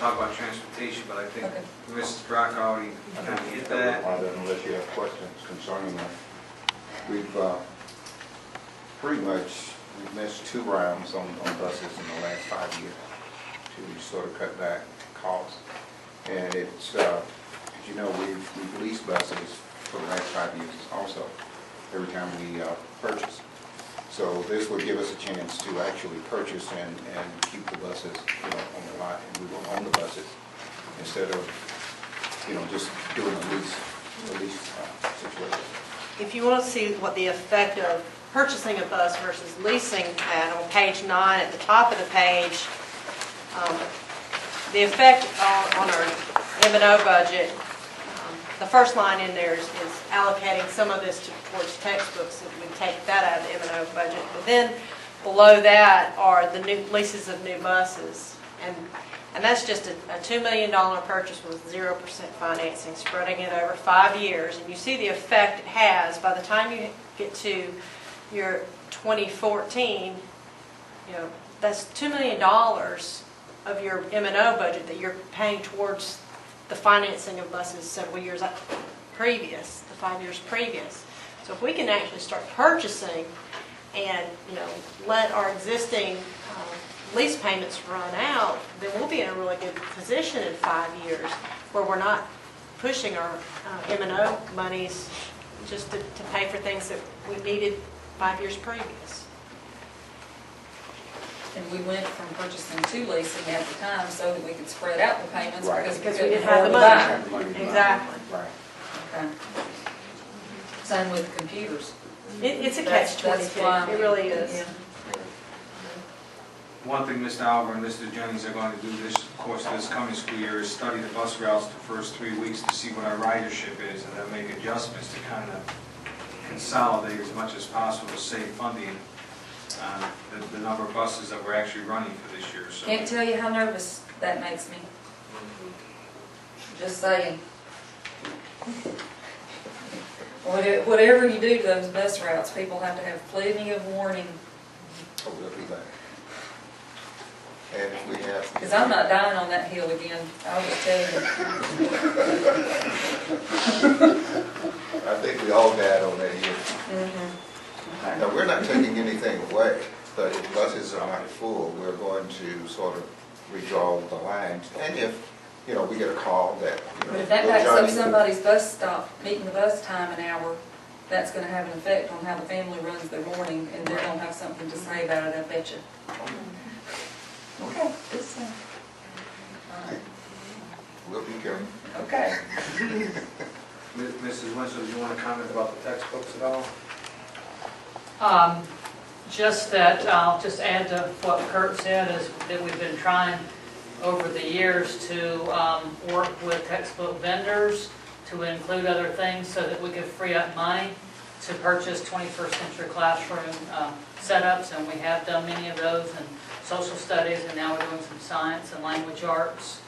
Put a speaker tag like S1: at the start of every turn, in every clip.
S1: talk about transportation, but I think
S2: Okay.
S1: Mrs. Brock already kind of hit that.
S3: Unless you have questions concerning that. We've pretty much, we've missed 2 rounds on buses in the last 5 years to sort of cut back costs. And it's, as you know, we've leased buses for the last 5 years also, every time we purchase. So this would give us a chance to actually purchase and keep the buses, on the lot, and we will own the buses instead of, just doing a lease situation.
S4: If you want to see what the effect of purchasing a bus versus leasing had, on page 9 at the top of the page, the effect on our M&O budget, the first line in there is allocating some of this towards textbooks, if we take that out of the M&O budget. But then below that are the new leases of new buses. And that's just a $2 million purchase with 0% financing, spreading it over 5 years. And you see the effect it has. By the time you get to your 2014, that's $2 million of your M&O budget that you're paying towards the financing of buses several years previous, the 5 years previous. So if we can actually start purchasing and let our existing lease payments run out, then we'll be in a really good position in 5 years where we're not pushing our M&O monies just to pay for things that we needed 5 years previous.
S2: And we went from purchasing to leasing at the time so that we could spread out the payments because
S4: we
S2: couldn't
S4: didn't have the
S2: afford to
S4: money. Exactly.
S3: Right.
S2: buy. Okay. Same with computers.
S4: It's a
S2: That's
S4: catch-22.
S2: why
S4: It really is.
S2: Yeah.
S1: One thing Mr. Alver and Mr. Jennings are going to do this course this coming school year is study the bus routes the first 3 weeks to see what our ridership is, and then make adjustments to kind of consolidate as much as possible to save funding the number of buses that we're actually running for this year. So
S2: Can't tell you how nervous that makes me. Just saying. Whatever you do to those bus routes, people have to have plenty of warning.
S3: Oh, we'll do that. And if we have...
S2: Because I'm not dying on that hill again, I'll just tell you.
S3: I think we all died on that hill.
S2: Okay.
S3: Now, we're not taking anything away, but if buses are not full, we're going to sort of redraw the lines. And if, we get a call that,
S2: But if that backs up somebody's bus stop, meeting the bus time an hour, that's going to have an effect on how the family runs their morning, and they're going to have something to say about it, I bet you. Okay, just
S3: All right. We'll be careful.
S2: okay.
S1: Mrs. Winslow, do you want to comment about the textbooks at all?
S5: Just that, I'll just add to what Kurt said, is that we've been trying over the years to work with textbook vendors to include other things so that we could free up money to purchase 21st century classroom setups, and we have done many of those in social studies, and now we're doing some science and language arts.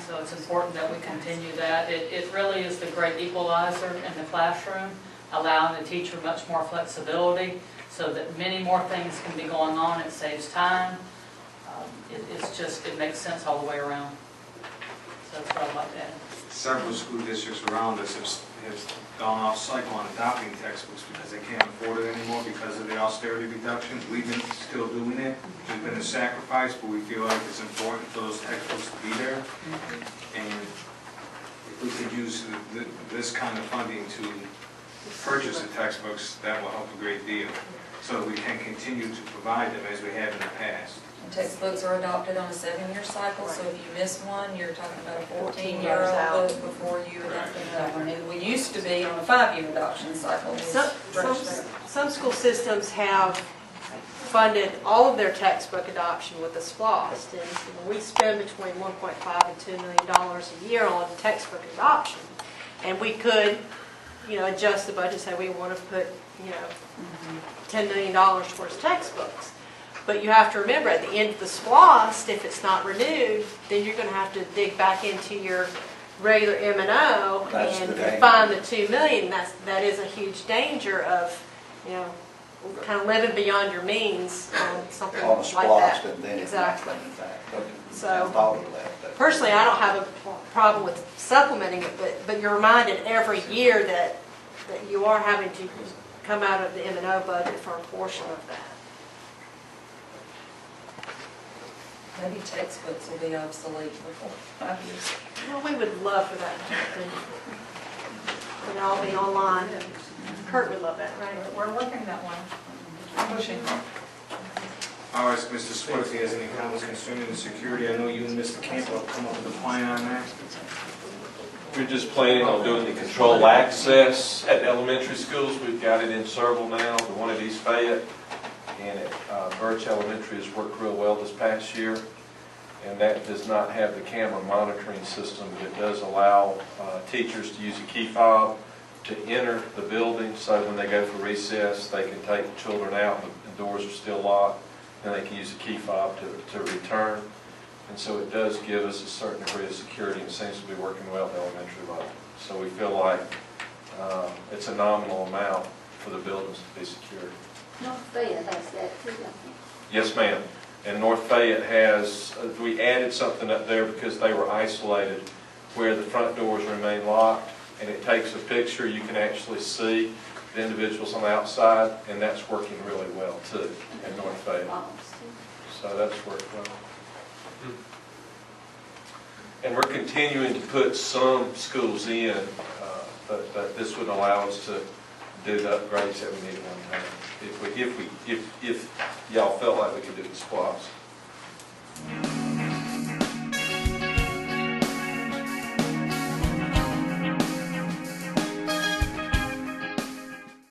S5: So it's important that we continue that. It really is the great equalizer in the classroom, allowing the teacher much more flexibility so that many more things can be going on. It saves time. It makes sense all the way around. So that's what I'd like to add.
S1: Several school districts around us have gone off cycle on adopting textbooks because they can't afford it anymore because of the austerity reductions. We've been still doing it. There's been a sacrifice, but we feel like it's important for those textbooks to be there. And if we could use this kind of funding to purchase the textbooks, that will help a great deal, so that we can continue to provide them as we have in the past.
S2: And textbooks are adopted on a 7-year cycle, so if you miss one, you're talking about a
S4: 14 years
S2: 14-year-old
S4: out
S2: book before you adopt another one. And we used to be on a 5-year adoption cycle.
S4: Some school systems have funded all of their textbook adoption with the SPLOST, and we spend between $1.5 and $2 million a year on textbook adoption, and we could, adjust the budget, say we want to put, $10 million towards textbooks. But you have to remember, at the end of the SPLOST, if it's not renewed, then you're going to have to dig back into your regular M&O and find the $2 million. That is a huge danger of, kind of living beyond your means on something
S6: On a
S4: like
S6: SPLOST
S4: that.
S6: and then.
S4: Exactly. So-
S6: Thought of that.
S4: Personally, I don't have a problem with supplementing it, but you're reminded every year that you are having to come out of the M&O budget for a portion of that.
S2: Maybe textbooks will be obsolete before 5 years.
S4: Well, we would love for that to happen. It'd all be online. Kurt would love that, right?
S5: We're working that one. Pushing.
S1: All right, so Mr. Sport, if he has any comments concerning the security, I know you and Mr. Campbell have come up with a plan on that.
S7: We're just planning on doing the control access at the elementary schools. We've got it in several now, the one at East Fayette and at Birch Elementary has worked real well this past year. And that does not have the camera monitoring system, but it does allow teachers to use a key fob to enter the building, so when they go for recess, they can take the children out, the doors are still locked, and they can use a key fob to return. And so it does give us a certain degree of security, and seems to be working well at the elementary level. So we feel like it's a nominal amount for the buildings to be secured.
S8: North Fayette has that too, don't it?
S7: Yes, ma'am. And North Fayette has, we added something up there because they were isolated where the front doors remain locked, and it takes a picture. You can actually see the individuals on the outside, and that's working really well too in North Fayette. So that's worked well. And we're continuing to put some schools in, but this would allow us to do the upgrades that we need at one time. If y'all felt like we could do the SPLOST.